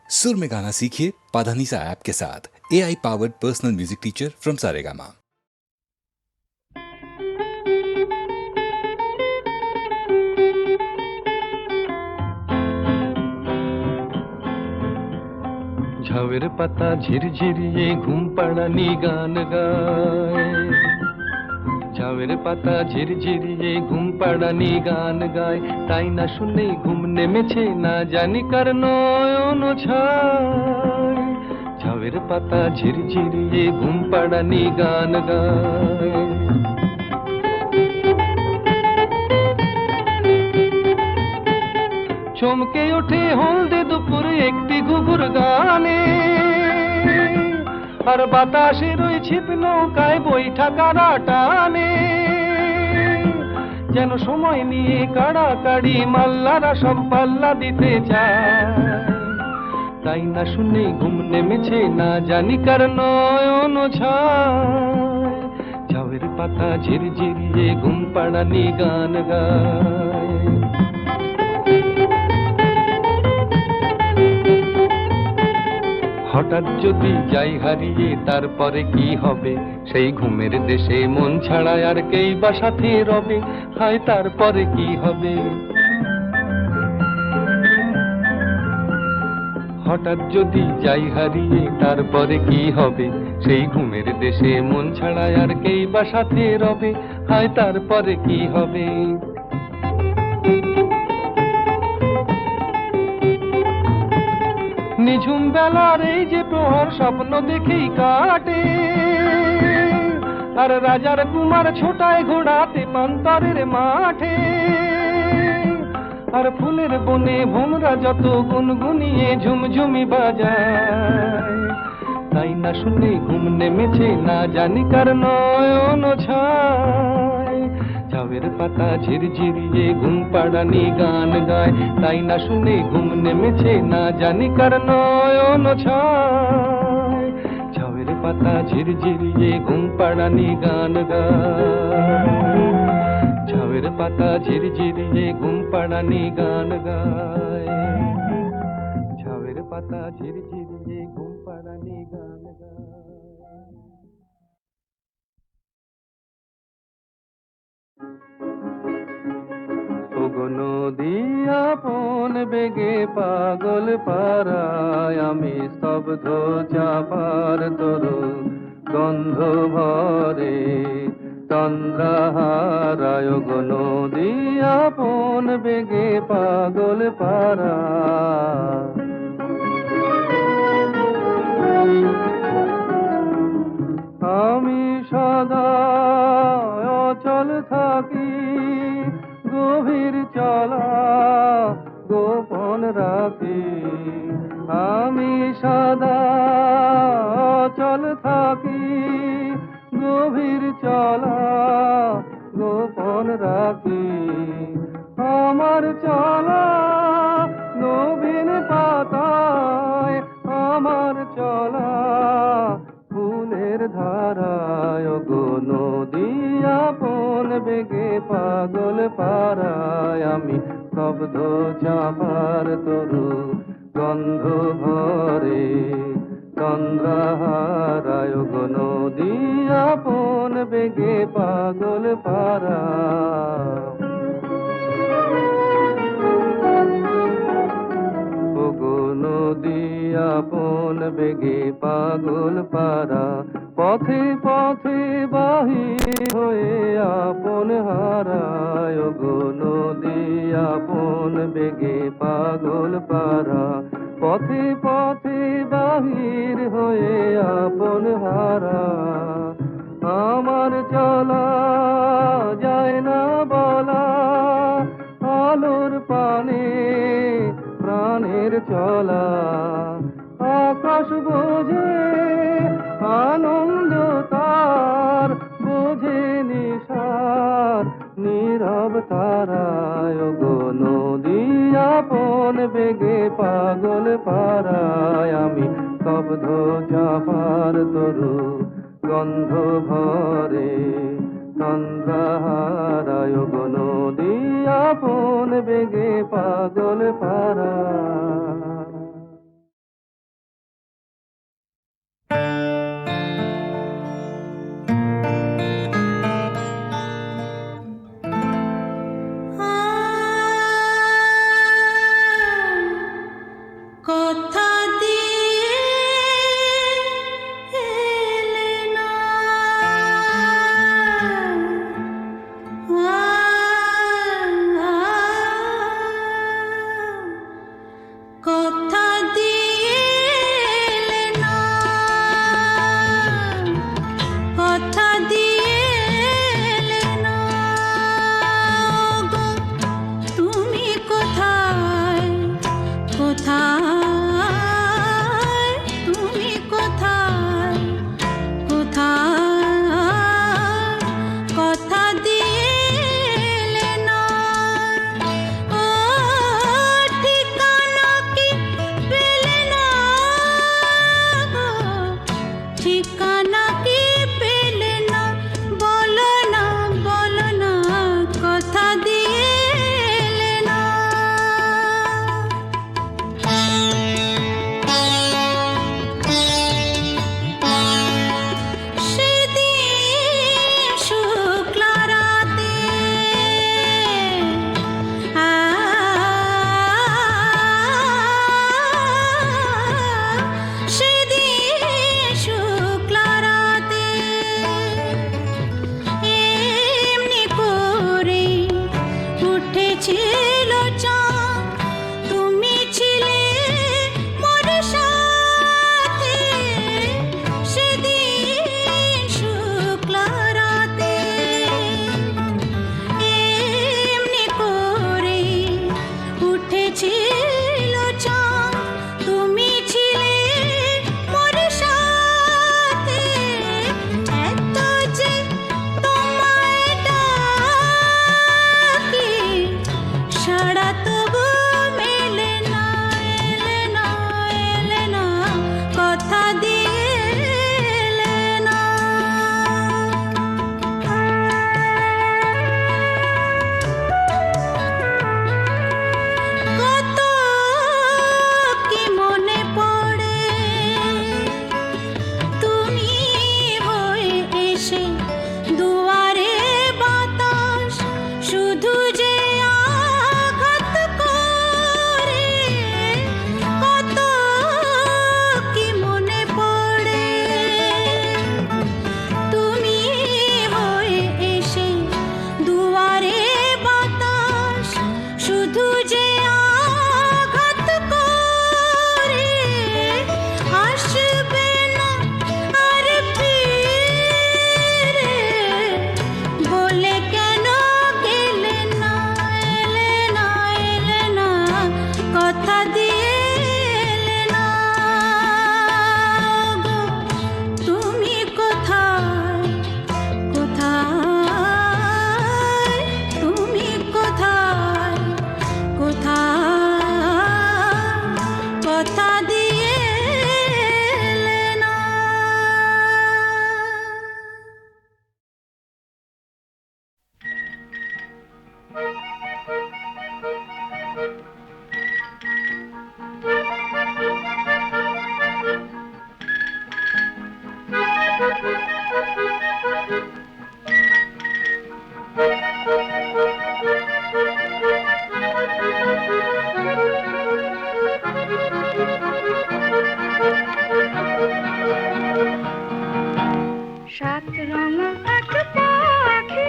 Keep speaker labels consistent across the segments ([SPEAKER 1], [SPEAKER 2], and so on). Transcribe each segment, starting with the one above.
[SPEAKER 1] सुर में गाना सीखिए पाधानीसा ऐप के साथ। AI powered personal music teacher from Saregama.
[SPEAKER 2] ঝাউয়ের পাতা ঝিরঝিরিয়ে ঘুম পাড়ানি গান গায়। ঝাউয়ের পাতা ঝিরঝিরিয়ে ঘুম পাড়ানি গান গায়, তাই না শুনে ঘুম নেমেছে না জানি কার নয়ন ছায়। ঝাউয়ের পাতা ঝিরঝিরিয়ে ঘুম পাড়ানি গান গায়। চমকে ওঠে হলদে দুপুর একটি ঘুঘুর গানে, আর বাতাসের ওই ছিপ নৌকায় বৈঠা কারা টানে। যেন সময় নিয়ে কাড়াকাড়ি মাল্লারা সব পাল্লা দিতে চায়, তাই না শুনে ঘুম নেমেছে না জানি কার নয়ন ছায়। ঝাউয়ের পাতা ঝিরঝিরিয়ে ঘুম পাড়ানি গান গায়। হঠাৎ যদি যাই হারিয়ে তারপরে কি হবে, সেই ঘুমের দেশে মন ছাড়া আর কেই বা সাথে রবে। হায় তারপরে কি হবে। হঠাৎ যদি যাই হারিয়ে তারপরে কি হবে, সেই ঘুমের দেশে মন ছাড়া আর কেই বা সাথে রবে। হায় তারপরে কি হবে। নিঝুম বেলার এই যে প্রহর স্বপ্ন দেখেই কাটে, আর রাজার কুমার ছোটায় ঘোড়াতে পান্তরের মাঠে। আর ফুলের বনে ভোমরা যত গুনগুনিয়ে ঝুমঝুমি বাজায়, তাই না শুনে ঘুম নেমেছে না জানি কার নয়ন ছায়। ঝাউয়ের পাতা ঝিরঝিরিয়ে ঘুম পাড়ানি গান গায়, তাই না শুনে ঘুম নেমেছে না জানি কার নয়ন ছায়। ঝাউয়ের পাতা ঝিরঝিরিয়ে ঘুম পাড়ানি গান গায়। ঝাউয়ের পাতা ঝিরঝিরিয়ে ঘুম পাড়ানি গান গায়। ঝাউয়ের পাতা ঝিরঝিরিয়ে ঘুম পাড়ানি গান গায়। ওগো নদী আপন বেগে পাগল পারায়, আমি স্তব্ধ চাপার তরু গন্ধ ভরে তন্দ্রাহারায়। ওগো নদী আপন বেগে পাগল পারায়। আমি সদা অচল থাকি, গভীর চলা গোপন রাখি। আমি সদা অচল থাকি, গভীর চলা গোপন রাখি। আমার চলা নবীন পাতায়, আমার চলা ফুলের ধারায়। ওগো নদী আপন বেগে পাগল পারায়, আমি স্তব্ধ চাপার তরু গন্ধ ভরে তন্দ্রাহারায়। ওগো নদী আপন বেগে পাগল পারায়। ওগো নদী আপন বেগে পাগল পারা, পথে পথে বাহির হয়ে আপন হারায়। ওগো নদী আপন বেগে পাগল পারা, পথে পথে বাহির হয়ে আপন হারা। আমার চলা যায় না বলা, আলোর পানে প্রাণের চলা। আকাশ বোঝে আনন্দ তার, বোঝে নিশার নীরব তারায়। ওগো নদী আপন বেগে পাগল পারায়, আমি স্তব্ধ চাপার তরু গন্ধ ভরে তন্দ্রাহারায়। ওগো নদী আপন বেগে পাগল পারা।
[SPEAKER 3] কথা দিয়ে এলে না, কথা দিয়ে এলে না, কথা দিয়ে এলে না গো, তুমি কোথায় কোথায়, তুমি কোথায় কোথায়, কথা দিয়ে এলে না, ও ঠিকানা কি পেলে না গো, ঠিকানা কি পেলে না, বলো না বলো না, কথা দিয়ে এলে না। সেদিন শুক্লা রাতে সেদিন শুক্লা রাতে এমনি করে উঠেছিল চাঁদ, তুমি ছিলে মোর সাথে, সেদিন শুক্লা রাতে এমনি করে উঠেছিল চাঁদ, তুমি ছিলে মোর সাথে, এত যে তোমায় ডাকি সাড়া তবু মেলে না, এলে না এলে না, কথা দিয়ে এলে না। কত কি মনে পড়ে তুমি হয়ে এসে দুয়ারে বাতাস, শুধু যে আঘাত করে, কত কি মনে পড়ে তুমি হয়ে এসে দুয়ারে বাতাস, শুধু যে আঘাত করে, আসবে না আর ফিরে বলে কেন গেলে না, এলে না এলে না, কথা দিয়ে এলে না গো, তুমি কোথায় কোথায়, তুমি কোথায় কোথায়, কথা দিয়ে এলে না।
[SPEAKER 4] সাত রঙা এক পাখি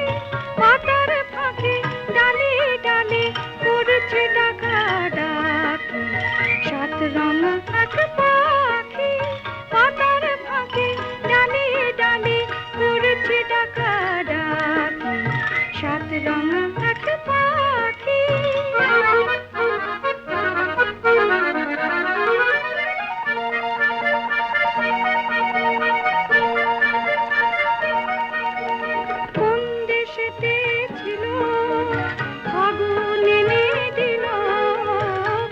[SPEAKER 4] পাতার ফাঁকে ডালে ডালে করছে ডাকাডাকি, সাত রঙা এক পাখি পাতার ফাঁকে ডালে ডালে করছে ডাকাডাকি, সাত রঙা এক পাখি। কোন দেশেতে ছিল ফাগুন এনে দিল,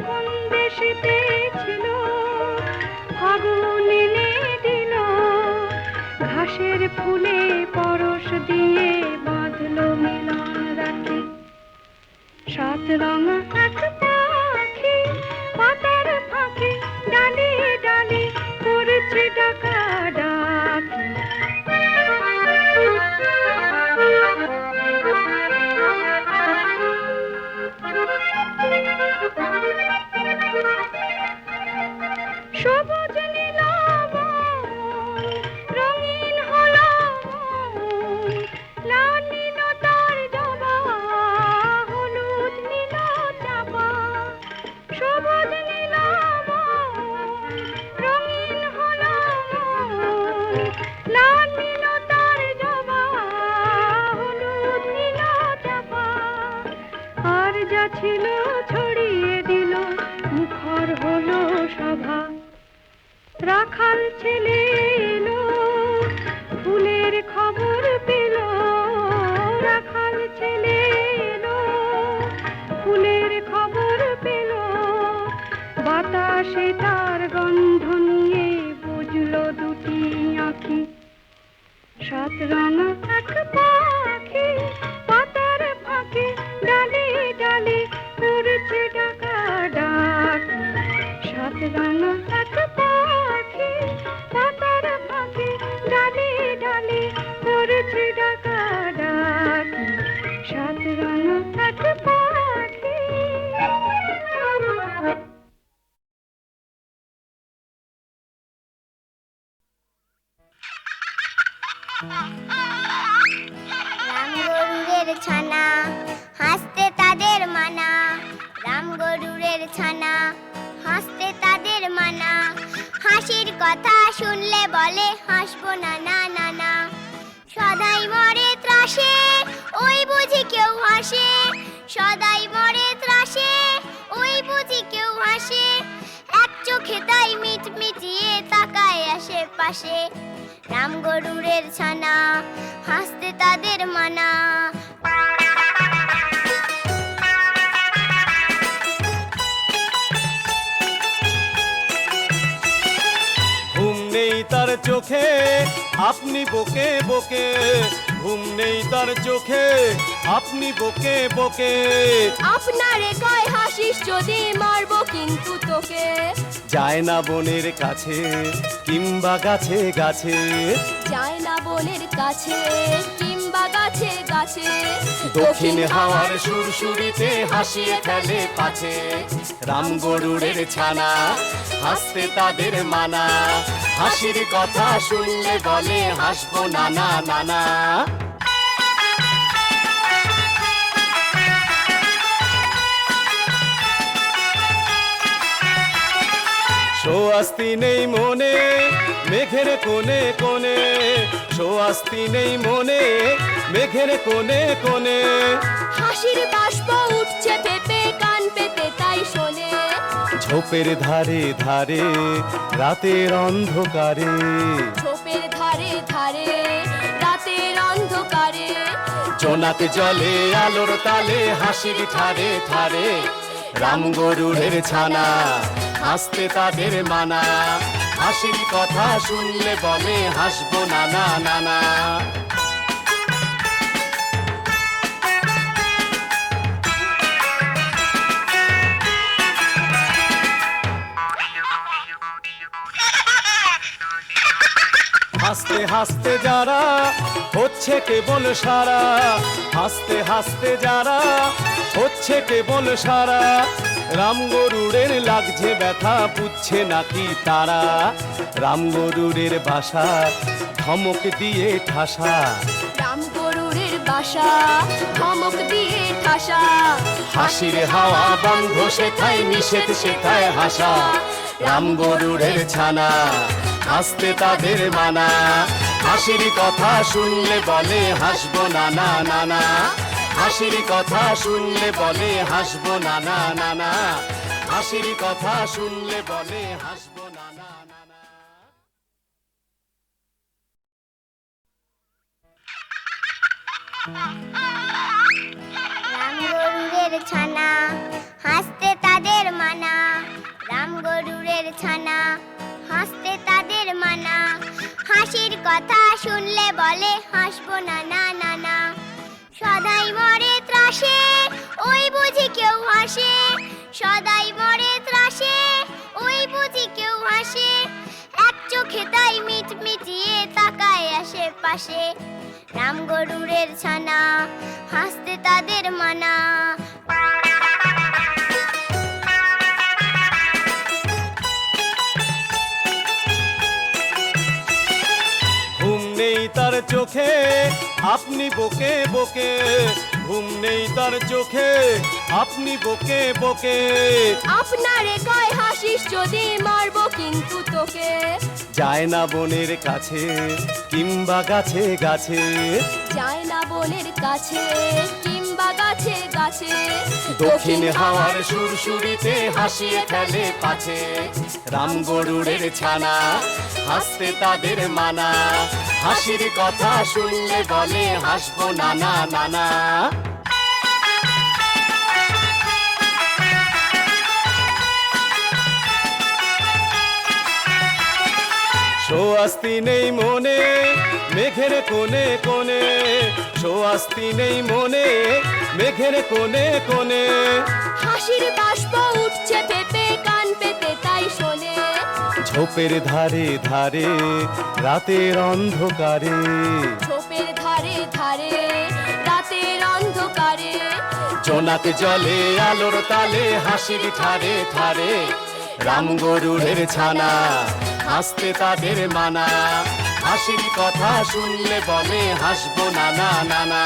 [SPEAKER 4] কোন দেশেতে ছিল ফাগুন এনে দিল, ঘাসের ফুলে পরশ দিয়ে বাঁধলো মিলন রাখি, সাত রঙা এক পাখি পাতার ফাঁকে ডালে ডালে করছে ডাকাডাকি। সবুজ নীল বন, রঙিন হলো মন, লাল নীল তার জবা, হলুদ নীল চাপা। সবুজ নীল বন, রঙিন হলো মন, লাল নীল তার জবা, হলুদ নীল চাপা। আর যা ছিল ছড়িয়ে দিল, মুখর হলো সভা। রাখাল ছেলে এলো, ফুলের খবর পেল। রাখাল ছেলে এলো, ফুলের খবর পেল। বাতাসে তার গন্ধ নিয়ে বুঝলো দুটি আঁখি। সাত রঙা এক পাখি, পাতার ফাঁকে ডালে ডালে করছে ডাকা ডাকি। সাত রঙা এক পাখি, পাতার ফাঁকে ডালে ডালে করছে ডাকা ডাকি। সাত রঙা এক পাখি।
[SPEAKER 5] রামগরুরের ছানা, হাসতে তাদের মানা। রামগরুরের ছানা, হাসতে তাদের মানা। হাসির কথা শুনলে বলে হাসবো না না না না। সদাই মরে ত্রাসে, ওই বুঝি কেউ হাসে। সদাই মরে ত্রাসে, ওই বুঝি কেউ হাসে। এক চোখে তাই মিটমিটিয়ে তাকায় আশেপাশে। রামগরুরের ছানা, হাসতে তাদের মানা।
[SPEAKER 2] ঘুম নেই তার চোখে, আপনি বকে বকে। ঘুম নেই তার চোখে, আপনি বকে বকে।
[SPEAKER 5] আপনারে কয় হাসিস যদি মারবো কিন্তু তোকে।
[SPEAKER 2] যায় না বনের কাছে কিংবা গাছে গাছে।
[SPEAKER 5] যায় না বনের কাছে কিংবা গাছে গাছে।
[SPEAKER 2] দক্ষিণ হাওয়ার সুরসুরিতে হাসিয়ে ফেলে পাছে। রামগরুরের ছানা, হাসতে তাদের মানা। হাসির কথা শুনলে বলে হাসবো না না না না। সোয়াস্তি নেই মনে, মেঘের কোণে কোণে। সোয়াস্তি নেই মনে, মেঘের কোণে কোণে।
[SPEAKER 5] হাসির বাষ্প উঠছে পেপে, কান পেতে তাই শোনে।
[SPEAKER 2] ঝোপের ধারে ধারে রাতের অন্ধকারে।
[SPEAKER 5] ঝোপের ধারে ধারে রাতের অন্ধকারে।
[SPEAKER 2] জোনাক জলে আলোর তালে হাসির ঠারে ঠারে। রামগরুরের ছানা, হাসতে তাদের মানা। হাসির কথা শুনলে বলে হাসবো না না না না। হাসতে হাসতে যারা হচ্ছে কেবল সারা। হাসতে হাসতে যারা হচ্ছে কেবল সারা। রামগরুরের লাগছে ব্যথা, বুঝছে নাকি তারা। রামগরুরের বাসা ধমক দিয়ে ঠাসা।
[SPEAKER 5] রামগরুরের বাসা ধমক দিয়ে ঠাসা।
[SPEAKER 2] হাসির হাওয়া বন্ধ সেথায়, নিষেধ সেথায় হাসা। রামগরুরের ছানা, হাসতে তাদের মানা। হাসির কথা শুনলে বলে হাসবো না না না না। হাসির কথা শুনলে বলে হাসবো না না না না। হাসির কথা শুনলে বলে হাসবো না না না না।
[SPEAKER 5] রামগরুরের ছানা, হাসতে তাদের মানা। রামগরুরের ছানা, হাসতে তাদের মানা। হাসির কথা শুনলে বলে হাসবো না না না না। সদাই মরে ত্রাসে, ওই বুঝি কেউ হাসে। সদাই মরে ত্রাসে, ওই বুঝি কেউ হাসে। এক চোখে তাই মিটমিটিয়ে তাকায় আশেপাশে। রামগরুরের ছানা, হাসতে তাদের মানা।
[SPEAKER 6] চোখে আপনি বকে বকে, ঘুম নেই তার চোখে আপনি বকে বকে।
[SPEAKER 5] আপনারে কয় হাসিস যদি মারবো কিন্তু তোকে।
[SPEAKER 6] যায় না বনের কাছে কিংবা গাছে গাছে,
[SPEAKER 5] যায় না বনের কাছে কিংবা গাছে গাছে।
[SPEAKER 6] দক্ষিণ হাওয়ার সুরসুরিতে হাসিয়ে ফেলে পাছে। রাম গরুড়ের ছানা হাসতে তাদের মানা, হাসির কথা শুনলে বলে হাসবো নানা নানা। সোয়াস্তি নেই মনে মেঘের কোণে কোণে, সোয়াস্তি নেই মনে মেঘের কোণে কোণে।
[SPEAKER 5] হাসির বাষ্প উঠছে পেপে কান পেতে তাই শোনে।
[SPEAKER 6] ঝোপের ধারে ধারে রাতের অন্ধকারে,
[SPEAKER 5] ঝোপের ধারে ধারে রাতের অন্ধকারে।
[SPEAKER 6] জোনাক জলে আলোর তালে হাসির ঠারে ঠারে। রাম গরুড়ের ছানা হাসতে তাদের মানা, হাসির কথা শুনলে বলে হাসবো নানা নানা।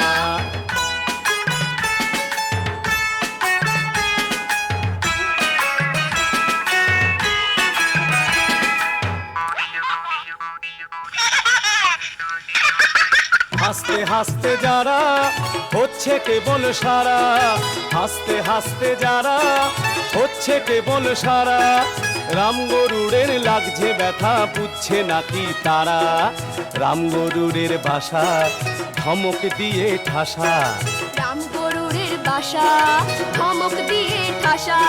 [SPEAKER 6] হাসতে হাসতে যারা হচ্ছে কেবল সারা, হাসতে হাসতে যারা হচ্ছে কেবল সারা। রাম গরুড়ের লাগছে ব্যথা বুঝছে নাকি তারা, রাম গরুড়ের বাসা ধমক দিয়ে ঠাসা।
[SPEAKER 5] রাম গরুড়ের বাসা ধমক দিয়ে ঠাসা।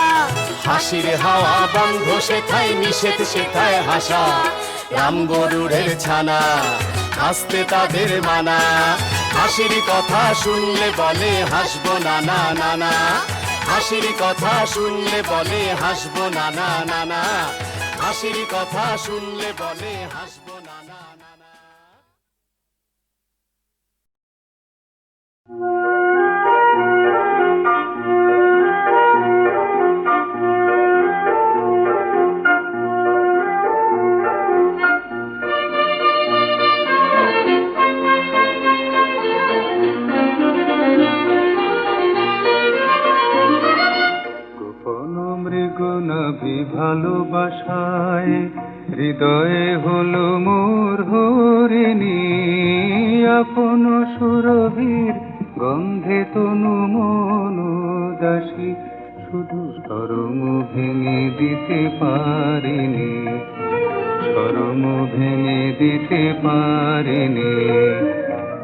[SPEAKER 6] হাসির হাওয়া বন্ধ সেথায় নিষেধ সেথায় হাসা। রাম গরুড়ের ছানা হাসতে তাদের মানা, হাসির কথা শুনলে বলে হাসবো নানা নানা। হাসির কথা শুনলে বলে হাসবো নানা নানা, হাসির কথা শুনলে বলে হাসবো নানা নানা।
[SPEAKER 2] নবী ভালোবাসায় হৃদয়ে হলো মোর হরিণী, আপন সুরভীর গন্ধে তনু মন দাসী, শুধু শরম ভেঙে দিতে পারিনি, শরম ভেঙে দিতে পারিনি।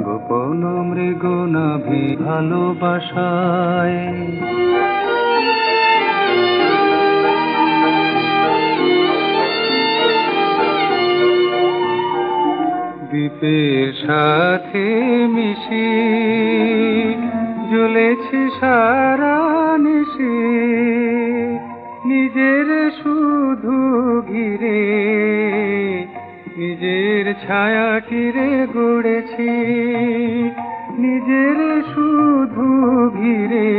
[SPEAKER 2] গোপন মৃগ নাভি ভালোবাসায় দ্বীপের সাথে মিশে জ্বলেছে সারা নিশে, নিজের শুধু ঘিরে নিজের ছায়াটিরে গড়েছি, নিজের শুধু ঘিরে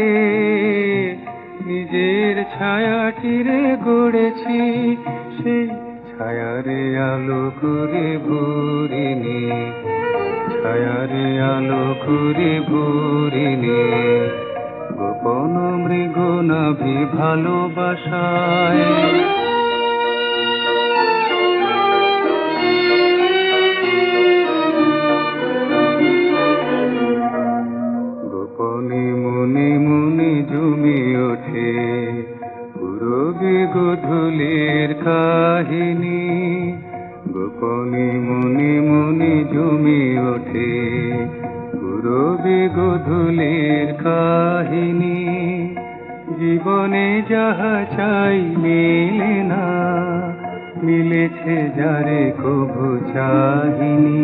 [SPEAKER 2] নিজের ছায়াটিরে গড়েছি। সেই ছায়ারে আলো করে ভরিনি, ছায়ারে আলো করে ভরিনি। গোপন মৃগ নাভি ভালোবাসায় গোপনে মনে মনে জমে ওঠে পুরবে গোধূলির কাহিনী, গোপনে মনে মনে জমে ওঠে পুরবে গোধূলির কাহিনী। জীবনে যাহা চাই মেলে না, মিলেছে যারে কভু চাহিনি।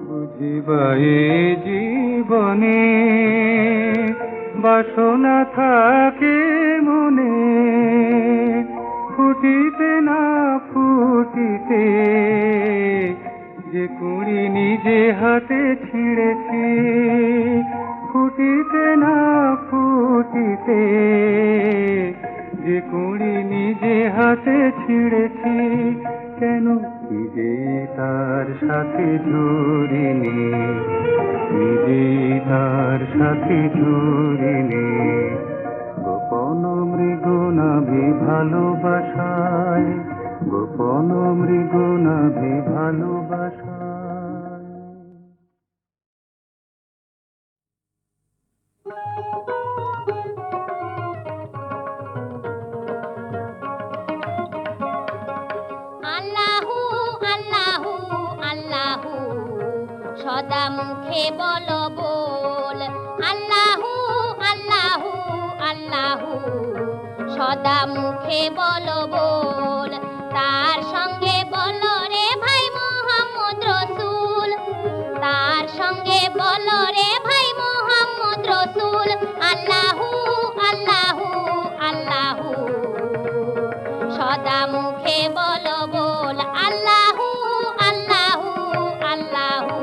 [SPEAKER 2] বুঝিবায়ে জীবনে বাসনা থাকে মনে, ফুটিতে না ফুটিতে যে কুড়ি নিজে হাতে ছিঁড়েছি, ফুটিতে না ফুটিতে কুড়ি নিজে হাতে ছিঁড়েছি, কেন নিজে তার সাথে ঝরিনি, নিজে তার সাথে ঝরিনি। গোপন মৃগনাভি ভালোবাসায়, গোপন মৃগনাভি ভালোবাসায়।
[SPEAKER 5] আল্লাহু আল্লাহু আল্লাহু সদা মুখে বলো বল, আল্লাহু আল্লাহু আল্লাহু সদা মুখে বলো বল। তার সঙ্গে বলো রে ভাই মোহাম্মদ রসুল, তার সঙ্গে বলো রে ভাই মোহাম্মদ রসুল। আল্লাহু আল্লাহু আল্লাহু সদা মুখে বলো বল, আল্লাহু আল্লাহু আল্লাহু।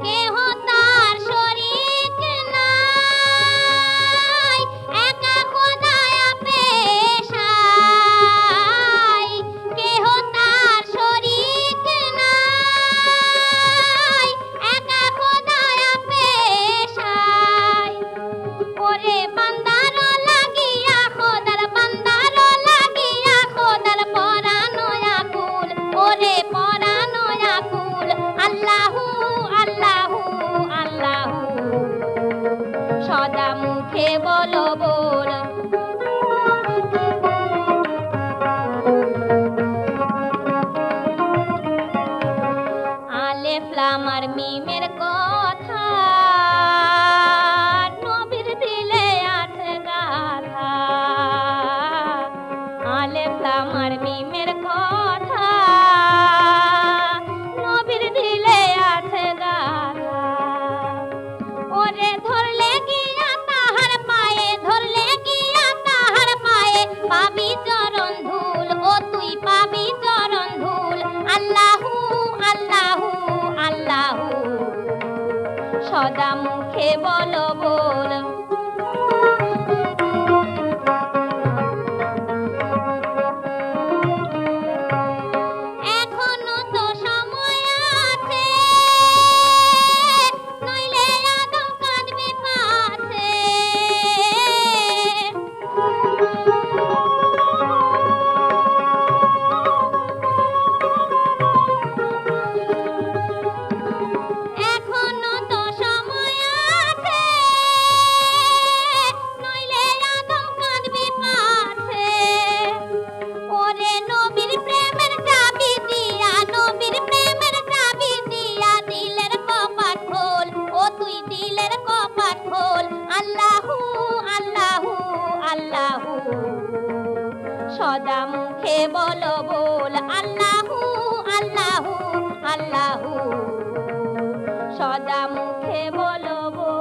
[SPEAKER 5] কেহ তার শরীক নাই, একা খোদায়া পেশাই। কেহ তার শরীক নাই, একা খোদায়া পেশাই। ওরে বান্দার লাগিয়া খোদার, বান্দার লাগিয়া খোদার পরানো আকুল, ওরে পরানো আকুল। আল্লাহু আল্লাহু আল্লাহু সদা মুখে বলো বল। আলেফ লাম আর মিমের কথা নবীর দিলে আছে গাথা। আলেফ লাম আর মিমের কথা নবীর দিলে আছে গাথা। ওরে ধরলে গিয়া তাহার পায়ে, ধরলে গিয়া তাহার পায়ে পাবি চরণ ধুল, ও তুই পাবি চরণ ধুল। আল্লাহু আল্লাহু আল্লাহু সদা মুখে বলো বল। এখনো তো সময় আছে, নইলে আদম কাঁদবে পাছে। এখনো তো সময় আছে, নইলে আদম কাঁদবে পাছে। ওরে নবীর প্রেমের চাবি দিয়া, নবীর প্রেমের চাবি দিয়া দিলের কপাট খোল, ও তুই দিলের কপাট খোল। আল্লাহু আল্লাহু আল্লাহু সদা মুখে বলো বল, আল্লাহু আল্লাহু আল্লাহু সদা মুখে বলো বল।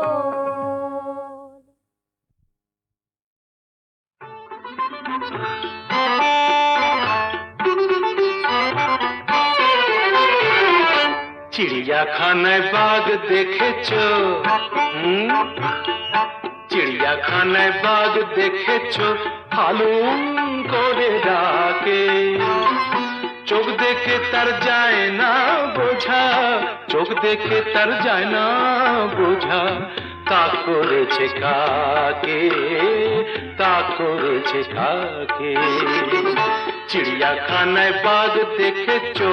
[SPEAKER 2] চিড়িয়াখানায় বাঘ দেখেছো? চিড়িয়াখানায় বাঘ দেখেছো? হালুম করে ডাকে, চোখ দেখে তার যায় না বোঝা, চোখ দেখে তার যায় না বোঝা। তা করেছে কাকে, তা করেছে কাকে? চিড়িয়াখানায় বাঘ দেখেছো?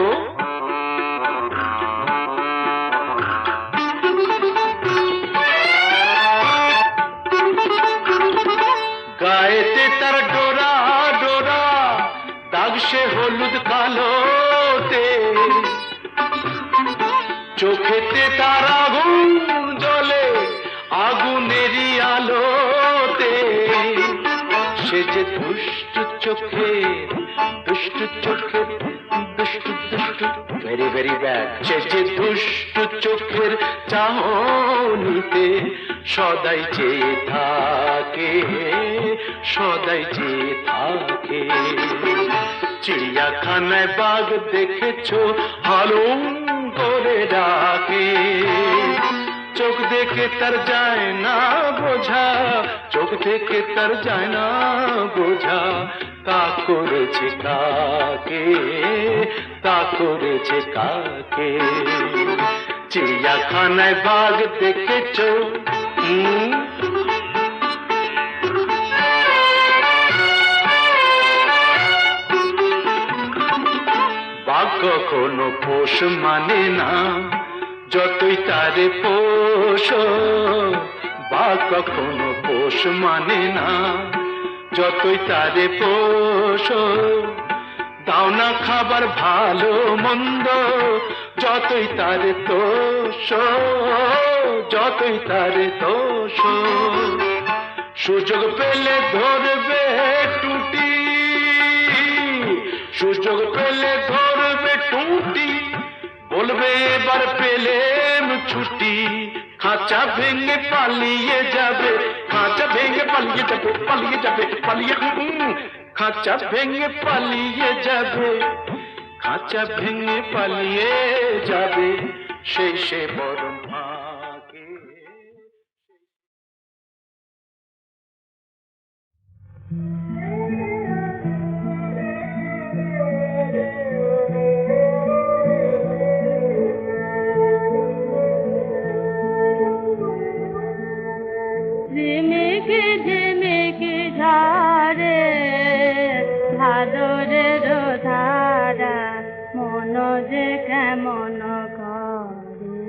[SPEAKER 2] গায়েতে তার ডোরা ডোরা দাগ, সে হলুদ কালোতে। চোখেতে তার আগুন জ্বলে, আগুনেরই আলোতে। সে যে দুষ্টু চোখে, দুষ্টু চোখের, দুষ্টু দুষ্টু ভেরি ভেরি ব্যাড। সে যে দুষ্টু চোখের চাহনিতে সদাই চেয়ে থাকে, সদাই চেয়ে থাকে। চিড়িয়াখানায় বাঘ দেখেছো? হালুম করে ডাকে, চোখ দেখে তার যায় না বোঝা, চোখ দেখে তার যায় না বোঝা, তা করেছে কাকে, তা করেছে কাকে। চিড়িয়াখানায় বাঘ দেখেছো? বাঘ কখনো পোষ মানে না, যতই তারে পোষ। বাঘ কখনো পোষ মানে না, যতই তারে পোষ। দাও না খাবার ভালো মন্দ, যতই তারে দোষ, যতই তারে দোষ। সুযোগ পেলে ধরবে টুটি, সুযোগ পেলে ধরবে টুটি, বলবে এবার পেলেম ছুটি। খাঁচা ভেঙে পালিয়ে যাবে, খাঁচা ভেঙে পালিয়ে যাবে, পালিয়ে যাবে, পালিয়ে, খাঁচা ভেঙে পালিয়ে যাবে, খাঁচা ভেঙে পালিয়ে যাবে, সেই সে বড় ভাগে।
[SPEAKER 3] ঝিমিকি ঝিমিকি ঝরে ভাদরের ধারা, মন যে কেমন করে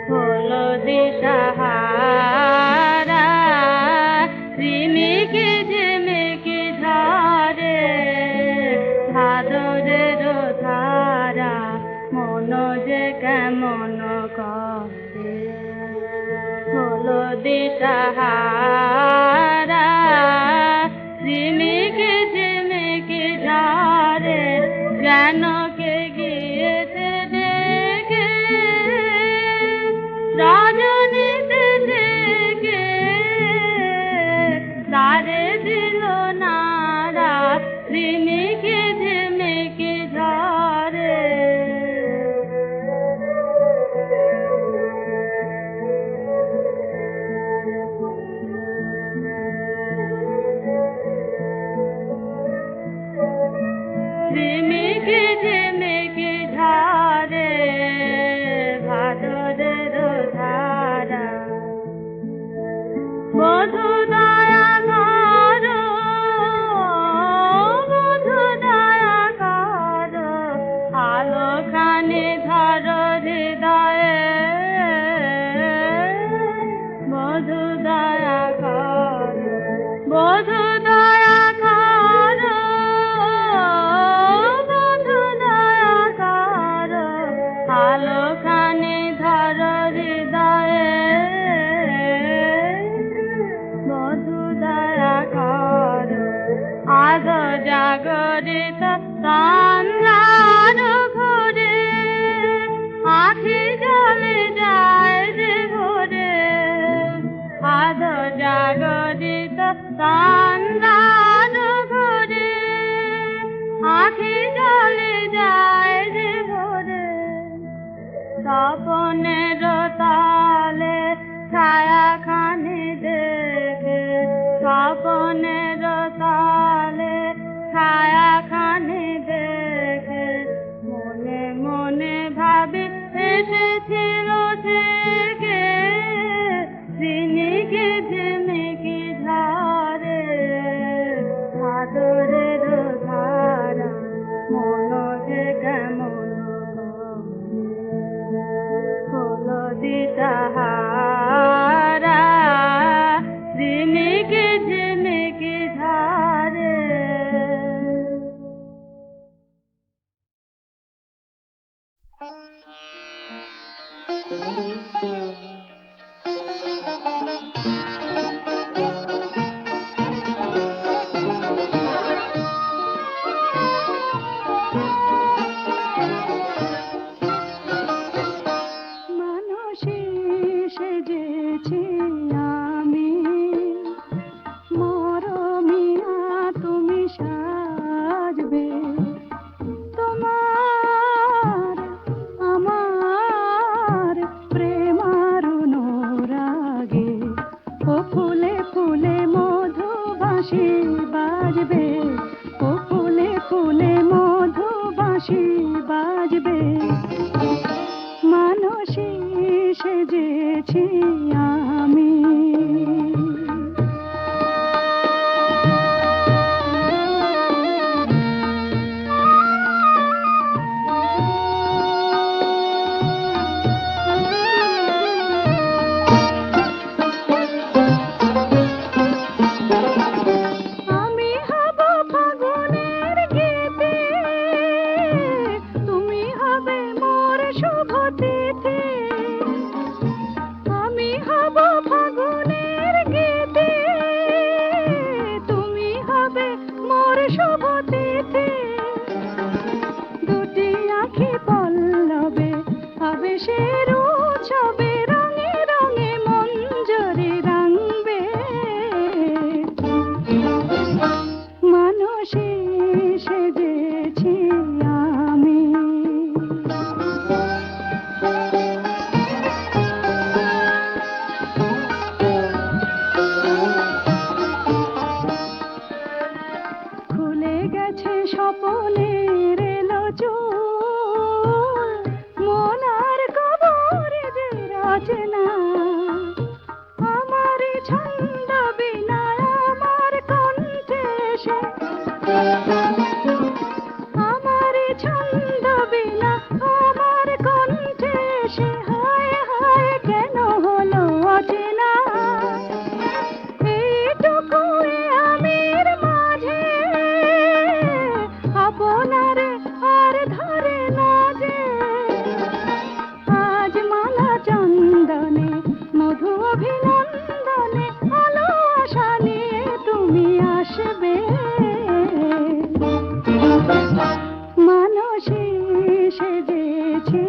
[SPEAKER 3] হলো দিশাহারা। ঝিমিকি ঝিমিকি ঝরে ভাদরের ধারা, মন যে কেমন করে হলো দিশাহারা। ঝিমিকি ঝিমিকি ঝরে যেন কে গিয়েছে ডেকে, রজনীতে ডেকে তারে দিল নারা। ঝিমিকি ঝিমিকি ঝরে ঝিমিকি ঝিমিকি ঝরে ভাদরের ধারা। বধূ দয়া করো, বধূ দয়া করো, আলোখানি ধরো হৃদয়ে। বধূ দয়া করো, বধূ দয়া করো, বধূ দয়া করো, আলোখানি ধরো হৃদয়ে। বধূ দয়া করো, আজ জাগরিত সন্ধ্যার ঘরে, আখি জলে যায় যে ভোরে। আজ জাগরিত সন্ধ্যার ঘরে, আখি জলে যায় যে ভোরে। স্বপনের তালে ছায়াখানি দেখে, স্বপনের তালে ছায়াখানি দেখে, মনে মনে ভাবে এসেছিল থেকে। ঝিমিকি ঝিমিকি ঝরে ভাদরের ধারা, মন যে কেমন হলো দিশাহারা। ঝিমিকি ঝিমিকি ঝরে।
[SPEAKER 4] মানুষে সেজেছি আমি, মরমিয়া তুমি সাজবে। তোমার আমার প্রেমার মানসী সেজেছি আমি। আমি হব ফাগুনের গীতে, তুমি হবে মোর শুভ তিথি। আমি হব ফাগুনের গীতে, তুমি হবে মোর শুভ তিথি। দুটি আঁখি পল্লবে আবেশের উৎসবে রঙে রঙে মঞ্জরি রাঙবে। মানসী সেজেছি আমি। খুলে গেছে স্বপনের এলো চুল, মন আর কবরে যে রচনা। আমার ছন্দ বিনা আমার কণ্ঠে সে, আমার ছন্দ বিনা আমার কণ্ঠে সে হায় হায় কেন হলো অচেনা। এইটুকু আমির মাঝে আপনারে আর ধরে না যে। আজ মালা চন্দনে মধু অভিনন্দনে আলো আশা নিয়ে তুমি আসবে। মানসী সেজেছি